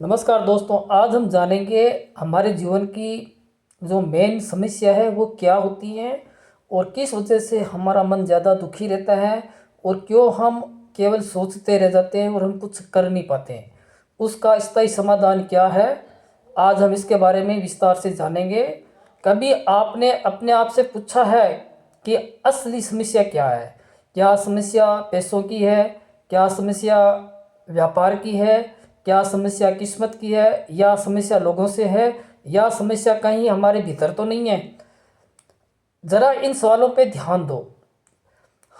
नमस्कार दोस्तों, आज हम जानेंगे हमारे जीवन की जो मेन समस्या है वो क्या होती है और किस वजह से हमारा मन ज़्यादा दुखी रहता है और क्यों हम केवल सोचते रह जाते हैं और हम कुछ कर नहीं पाते हैं। उसका स्थायी समाधान क्या है, आज हम इसके बारे में विस्तार से जानेंगे। कभी आपने अपने आप से पूछा है कि असली समस्या क्या है? क्या समस्या पैसों की है? क्या समस्या व्यापार की है? क्या समस्या किस्मत की है? या समस्या लोगों से है? या समस्या कहीं हमारे भीतर तो नहीं है? ज़रा इन सवालों पे ध्यान दो।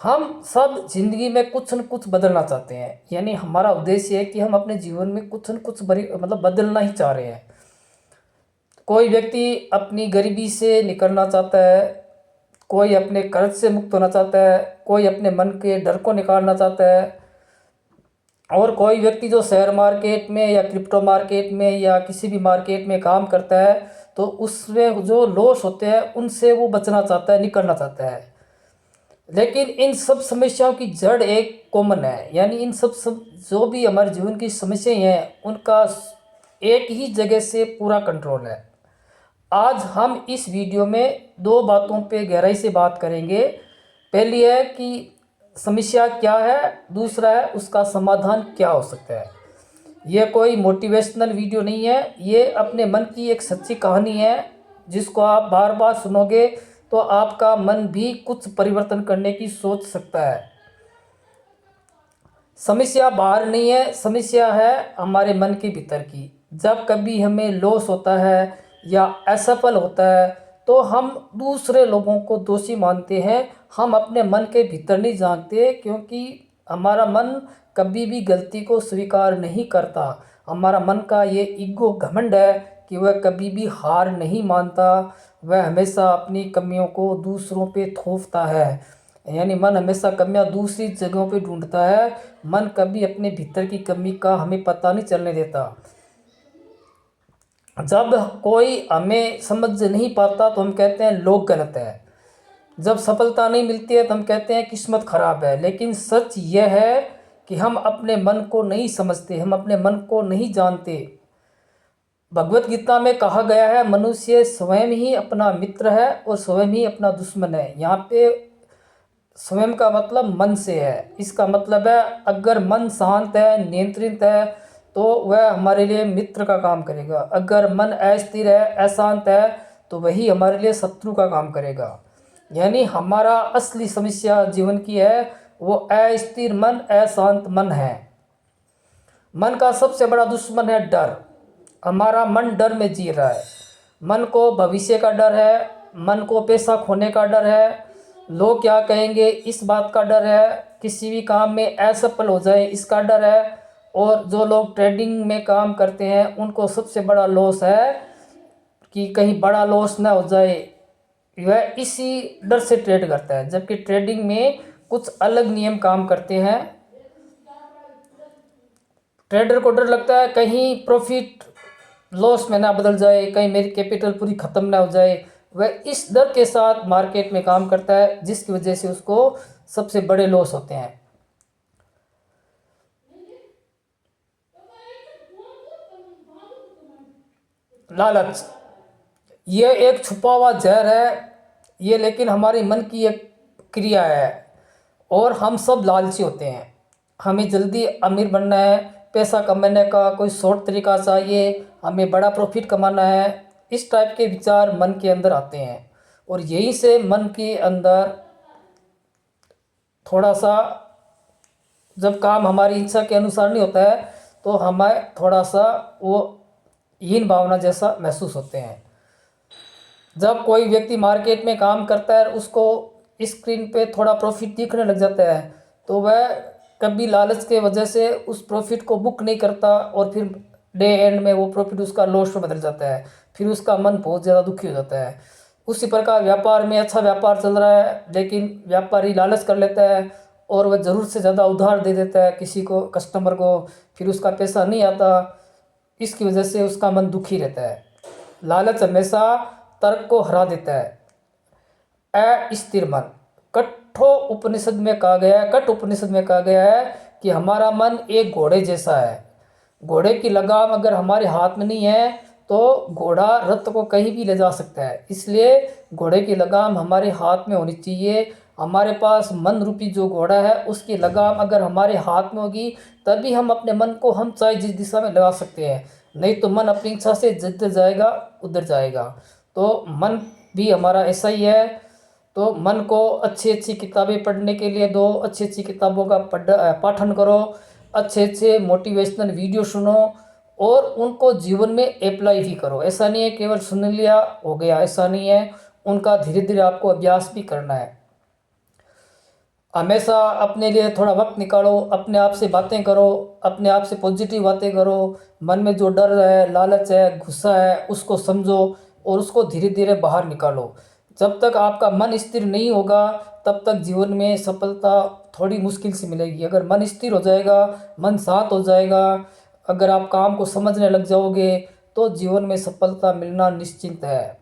हम सब जिंदगी में कुछ न कुछ बदलना चाहते हैं, यानी हमारा उद्देश्य है कि हम अपने जीवन में कुछ न कुछ बदलना ही चाह रहे हैं। कोई व्यक्ति अपनी गरीबी से निकलना चाहता है, कोई अपने कर्ज से मुक्त होना चाहता है, कोई अपने मन के डर को निकालना चाहता है, और कोई व्यक्ति जो शेयर मार्केट में या क्रिप्टो मार्केट में या किसी भी मार्केट में काम करता है तो उसमें जो लॉस होते हैं उनसे वो बचना चाहता है, निकलना चाहता है। लेकिन इन सब समस्याओं की जड़ एक कॉमन है, यानी इन सब जो भी हमारे जीवन की समस्याएं हैं उनका एक ही जगह से पूरा कंट्रोल है। आज हम इस वीडियो में दो बातों पे गहराई से बात करेंगे। पहली है कि समस्या क्या है, दूसरा है उसका समाधान क्या हो सकता है। यह कोई मोटिवेशनल वीडियो नहीं है, ये अपने मन की एक सच्ची कहानी है जिसको आप बार बार सुनोगे तो आपका मन भी कुछ परिवर्तन करने की सोच सकता है। समस्या बाहर नहीं है, समस्या है हमारे मन के भीतर की। जब कभी हमें लॉस होता है या असफल होता है तो हम दूसरे लोगों को दोषी मानते हैं, हम अपने मन के भीतर नहीं झांकते, क्योंकि हमारा मन कभी भी गलती को स्वीकार नहीं करता। हमारा मन का ये ईगो घमंड है कि वह कभी भी हार नहीं मानता, वह हमेशा अपनी कमियों को दूसरों पे थोपता है। यानी मन हमेशा कमियां दूसरी जगहों पे ढूंढता है, मन कभी अपने भीतर की कमी का हमें पता नहीं चलने देता। जब कोई हमें समझ नहीं पाता तो हम कहते हैं लोग गलत है, जब सफलता नहीं मिलती है तो हम कहते हैं किस्मत खराब है। लेकिन सच यह है कि हम अपने मन को नहीं समझते, हम अपने मन को नहीं जानते। भगवत गीता में कहा गया है मनुष्य स्वयं ही अपना मित्र है और स्वयं ही अपना दुश्मन है। यहाँ पे स्वयं का मतलब मन से है। इसका मतलब है अगर मन शांत है, नियंत्रित है तो वह हमारे लिए मित्र का काम करेगा। अगर मन अस्थिर है, अशांत है तो वही हमारे लिए शत्रु का काम करेगा। यानी हमारा असली समस्या जीवन की है वो अस्थिर मन, अशांत मन है। मन का सबसे बड़ा दुश्मन है डर। हमारा मन डर में जी रहा है। मन को भविष्य का डर है, मन को पैसा खोने का डर है, लोग क्या कहेंगे इस बात का डर है, किसी भी काम में असफल हो जाए इसका डर है। और जो लोग ट्रेडिंग में काम करते हैं उनको सबसे बड़ा लॉस है कि कहीं बड़ा लॉस ना हो जाए, वह इसी डर से ट्रेड करता है। जबकि ट्रेडिंग में कुछ अलग नियम काम करते हैं। ट्रेडर को डर लगता है कहीं प्रॉफिट लॉस में ना बदल जाए, कहीं मेरी कैपिटल पूरी ख़त्म ना हो जाए। वह इस डर के साथ मार्केट में काम करता है जिसकी वजह से उसको सबसे बड़े लॉस होते हैं। लालच, ये एक छुपा हुआ जहर है ये, लेकिन हमारे मन की एक क्रिया है। और हम सब लालची होते हैं, हमें जल्दी अमीर बनना है, पैसा कमाने का कोई शॉर्ट तरीका चाहिए, हमें बड़ा प्रॉफिट कमाना है। इस टाइप के विचार मन के अंदर आते हैं और यहीं से मन के अंदर थोड़ा सा जब काम हमारी इच्छा के अनुसार नहीं होता है तो हमें थोड़ा सा वो हीन भावना जैसा महसूस होते हैं। जब कोई व्यक्ति मार्केट में काम करता है उसको स्क्रीन पे थोड़ा प्रॉफिट दिखने लग जाता है तो वह कभी लालच के वजह से उस प्रॉफिट को बुक नहीं करता और फिर डे एंड में वो प्रॉफिट उसका लॉस में बदल जाता है। फिर उसका मन बहुत ज़्यादा दुखी हो जाता है। उसी प्रकार व्यापार में अच्छा व्यापार चल रहा है लेकिन व्यापारी लालच कर लेता है और वह ज़रूरत से ज़्यादा उधार दे देता है किसी को, कस्टमर को, फिर उसका पैसा नहीं आता। इसकी वजह से उसका मन दुखी रहता है। लालच हमेशा तर्क को हरा देता है। अस्थिर मन, कठ उपनिषद में कहा गया है कि हमारा मन एक घोड़े जैसा है। घोड़े की लगाम अगर हमारे हाथ में नहीं है तो घोड़ा रथ को कहीं भी ले जा सकता है। इसलिए घोड़े की लगाम हमारे हाथ में होनी चाहिए। हमारे पास मन रूपी जो घोड़ा है उसकी लगाम अगर हमारे हाथ में होगी तभी हम अपने मन को हम चाहे जिस दिशा में लगा सकते हैं। नहीं तो मन अपनी इच्छा से जिधर जाएगा उधर जाएगा। तो मन भी हमारा ऐसा ही है। तो मन को अच्छी अच्छी किताबें पढ़ने के लिए दो, अच्छी अच्छी किताबों का पाठन करो, अच्छे अच्छे मोटिवेशनल वीडियो सुनो और उनको जीवन में अप्लाई भी करो। ऐसा नहीं है केवल सुन लिया हो गया, ऐसा नहीं है, उनका धीरे धीरे आपको अभ्यास भी करना है। हमेशा अपने लिए थोड़ा वक्त निकालो, अपने आप से बातें करो, अपने आप से पॉजिटिव बातें करो। मन में जो डर है, लालच है, गुस्सा है, उसको समझो और उसको धीरे धीरे बाहर निकालो। जब तक आपका मन स्थिर नहीं होगा तब तक जीवन में सफलता थोड़ी मुश्किल से मिलेगी। अगर मन स्थिर हो जाएगा, मन शांत हो जाएगा, अगर आप काम को समझने लग जाओगे तो जीवन में सफलता मिलना निश्चित है।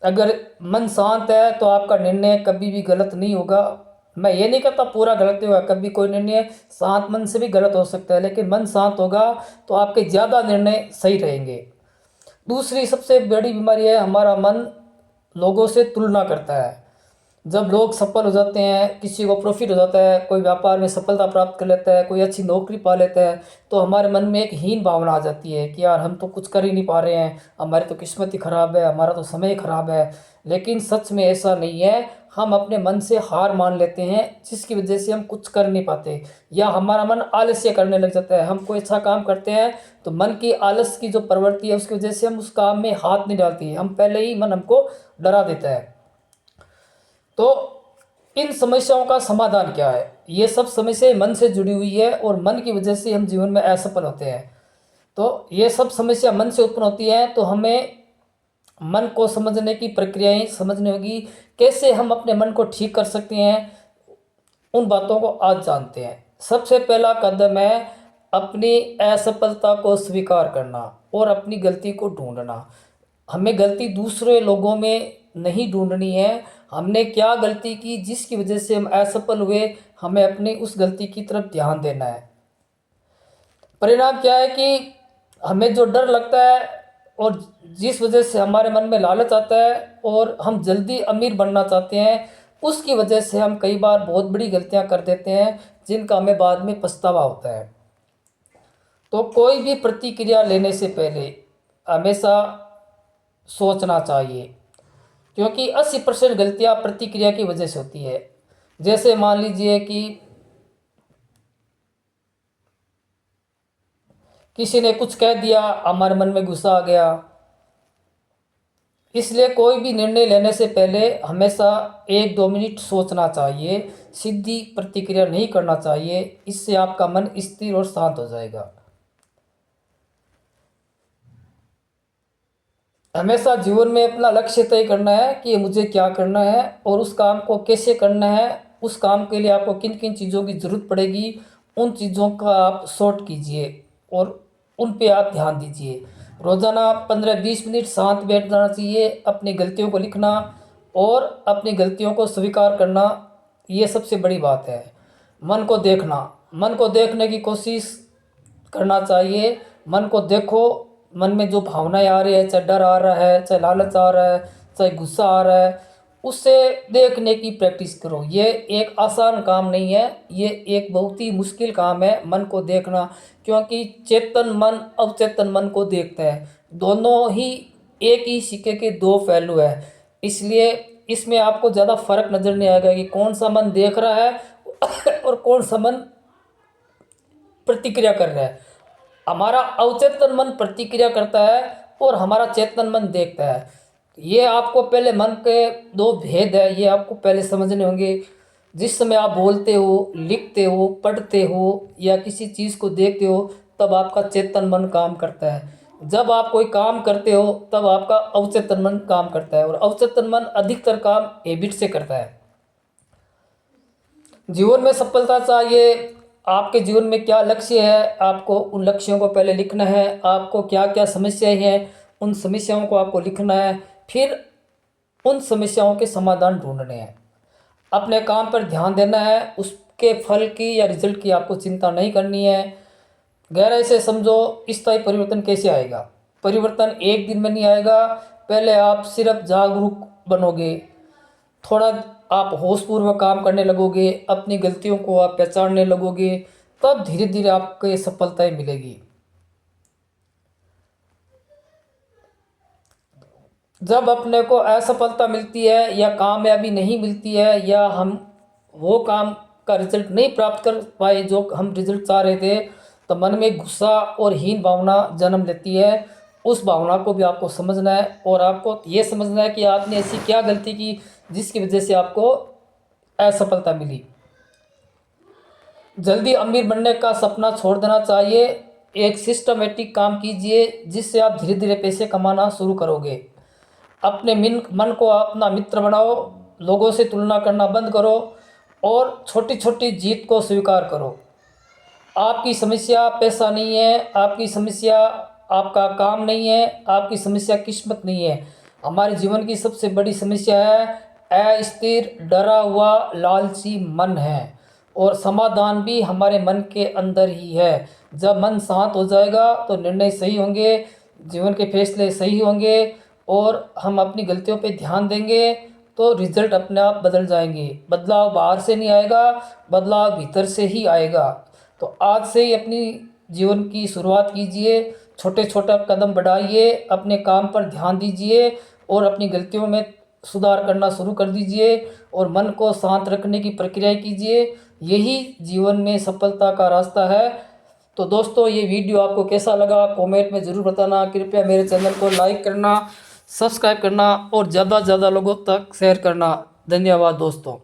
अगर मन शांत है तो आपका निर्णय कभी भी गलत नहीं होगा। मैं ये नहीं कहता पूरा गलत ही होगा, कभी कोई निर्णय शांत मन से भी गलत हो सकता है, लेकिन मन शांत होगा तो आपके ज़्यादा निर्णय सही रहेंगे। दूसरी सबसे बड़ी बीमारी है हमारा मन लोगों से तुलना करता है। जब लोग सफल हो जाते हैं, किसी को प्रॉफिट हो जाता है, कोई व्यापार में सफलता प्राप्त कर लेता है, कोई अच्छी नौकरी पा लेता है, तो हमारे मन में एक हीन भावना आ जाती है कि यार हम तो कुछ कर ही नहीं पा रहे हैं, हमारी तो किस्मत ही खराब है, हमारा तो समय ही खराब है। लेकिन सच में ऐसा नहीं है। हम अपने मन से हार मान लेते हैं जिसकी वजह से हम कुछ कर नहीं पाते, या हमारा मन आलस्य करने लग जाता है। हम कोई अच्छा काम करते हैं तो मन की आलस की जो प्रवृत्ति है उसकी वजह से हम उस काम में हाथ नहीं डालते हैं, हम पहले ही मन हमको डरा देता है। तो इन समस्याओं का समाधान क्या है? ये सब समस्याएं मन से जुड़ी हुई है और मन की वजह से हम जीवन में असफल होते हैं। तो ये सब समस्या मन से उत्पन्न होती है, तो हमें मन को समझने की प्रक्रियाएं समझनी होगी। कैसे हम अपने मन को ठीक कर सकते हैं, उन बातों को आज जानते हैं। सबसे पहला कदम है अपनी असफलता को स्वीकार करना और अपनी गलती को ढूंढना। हमें गलती दूसरे लोगों में नहीं ढूंढनी है। हमने क्या गलती की जिसकी वजह से हम असफल हुए, हमें अपनी उस गलती की तरफ ध्यान देना है। परिणाम क्या है कि हमें जो डर लगता है और जिस वजह से हमारे मन में लालच आता है और हम जल्दी अमीर बनना चाहते हैं, उसकी वजह से हम कई बार बहुत बड़ी गलतियां कर देते हैं जिनका हमें बाद में पछतावा होता है। तो कोई भी प्रतिक्रिया लेने से पहले हमेशा सोचना चाहिए, क्योंकि 80% गलतियां प्रतिक्रिया की वजह से होती है। जैसे मान लीजिए कि किसी ने कुछ कह दिया, हमारे मन में गुस्सा आ गया। इसलिए कोई भी निर्णय लेने से पहले हमेशा 1-2 मिनट सोचना चाहिए, सीधी प्रतिक्रिया नहीं करना चाहिए। इससे आपका मन स्थिर और शांत हो जाएगा। हमेशा जीवन में अपना लक्ष्य तय करना है कि मुझे क्या करना है और उस काम को कैसे करना है। उस काम के लिए आपको किन किन चीज़ों की ज़रूरत पड़ेगी, उन चीज़ों का आप सॉर्ट कीजिए और उन पे आप ध्यान दीजिए। रोज़ाना 15-20 मिनट शांत बैठ जाना चाहिए, अपनी गलतियों को लिखना और अपनी गलतियों को स्वीकार करना, ये सबसे बड़ी बात है। मन को देखना, मन को देखने की कोशिश करना चाहिए। मन को देखो, मन में जो भावनाएं आ रही है, चाहे डर आ रहा है, चाहे लालच आ रहा है, चाहे गुस्सा आ रहा है, उससे देखने की प्रैक्टिस करो। ये एक आसान काम नहीं है, ये एक बहुत ही मुश्किल काम है मन को देखना, क्योंकि चेतन मन अवचेतन मन को देखता है। दोनों ही एक ही सिक्के के दो पहलू है। इसलिए इसमें आपको ज़्यादा फर्क नज़र नहीं आएगा कि कौन सा मन देख रहा है और कौन सा मन प्रतिक्रिया कर रहा है। हमारा अवचेतन मन प्रतिक्रिया करता है और हमारा चेतन मन देखता है। ये आपको पहले मन के दो भेद है, ये आपको पहले समझने होंगे। जिस समय आप बोलते हो, लिखते हो, पढ़ते हो या किसी चीज़ को देखते हो, तब आपका चेतन मन काम करता है। जब आप कोई काम करते हो तब आपका अवचेतन मन काम करता है और अवचेतन मन अधिकतर काम हैबिट से करता है। जीवन में सफलता चाहिए, आपके जीवन में क्या लक्ष्य है, आपको उन लक्ष्यों को पहले लिखना है। आपको क्या क्या समस्याएं हैं, उन समस्याओं को आपको लिखना है। फिर उन समस्याओं के समाधान ढूंढने हैं। अपने काम पर ध्यान देना है, उसके फल की या रिजल्ट की आपको चिंता नहीं करनी है। गहराई से समझो, स्थायी परिवर्तन कैसे आएगा। परिवर्तन एक दिन में नहीं आएगा। पहले आप सिर्फ जागरूक बनोगे, थोड़ा आप होशपूर्वक काम करने लगोगे, अपनी गलतियों को आप पहचानने लगोगे, तब धीरे धीरे आपको ये सफलताएं मिलेगी। जब अपने को असफलता मिलती है या कामयाबी नहीं मिलती है, या हम वो काम का रिजल्ट नहीं प्राप्त कर पाए जो हम रिजल्ट चाह रहे थे, तो मन में गुस्सा और हीन भावना जन्म लेती है। उस भावना को भी आपको समझना है, और आपको ये समझना है कि आपने ऐसी क्या गलती की जिसकी वजह से आपको असफलता मिली। जल्दी अमीर बनने का सपना छोड़ देना चाहिए। एक सिस्टमेटिक काम कीजिए जिससे आप धीरे धीरे पैसे कमाना शुरू करोगे। अपने मन को अपना मित्र बनाओ, लोगों से तुलना करना बंद करो, और छोटी छोटी जीत को स्वीकार करो। आपकी समस्या पैसा नहीं है, आपकी समस्या आपका काम नहीं है, आपकी समस्या किस्मत नहीं है। हमारे जीवन की सबसे बड़ी समस्या है अस्थिर, डरा हुआ, लालची मन है, और समाधान भी हमारे मन के अंदर ही है। जब मन शांत हो जाएगा तो निर्णय सही होंगे, जीवन के फैसले सही होंगे, और हम अपनी गलतियों पे ध्यान देंगे तो रिजल्ट अपने आप बदल जाएंगे। बदलाव बाहर से नहीं आएगा, बदलाव भीतर से ही आएगा। तो आज से ही अपनी जीवन की शुरुआत कीजिए, छोटे छोटे कदम बढ़ाइए, अपने काम पर ध्यान दीजिए, और अपनी गलतियों में सुधार करना शुरू कर दीजिए, और मन को शांत रखने की प्रक्रिया कीजिए। यही जीवन में सफलता का रास्ता है। तो दोस्तों, ये वीडियो आपको कैसा लगा कमेंट में ज़रूर बताना। कृपया मेरे चैनल को लाइक करना, सब्सक्राइब करना, और ज़्यादा से ज़्यादा लोगों तक शेयर करना। धन्यवाद दोस्तों।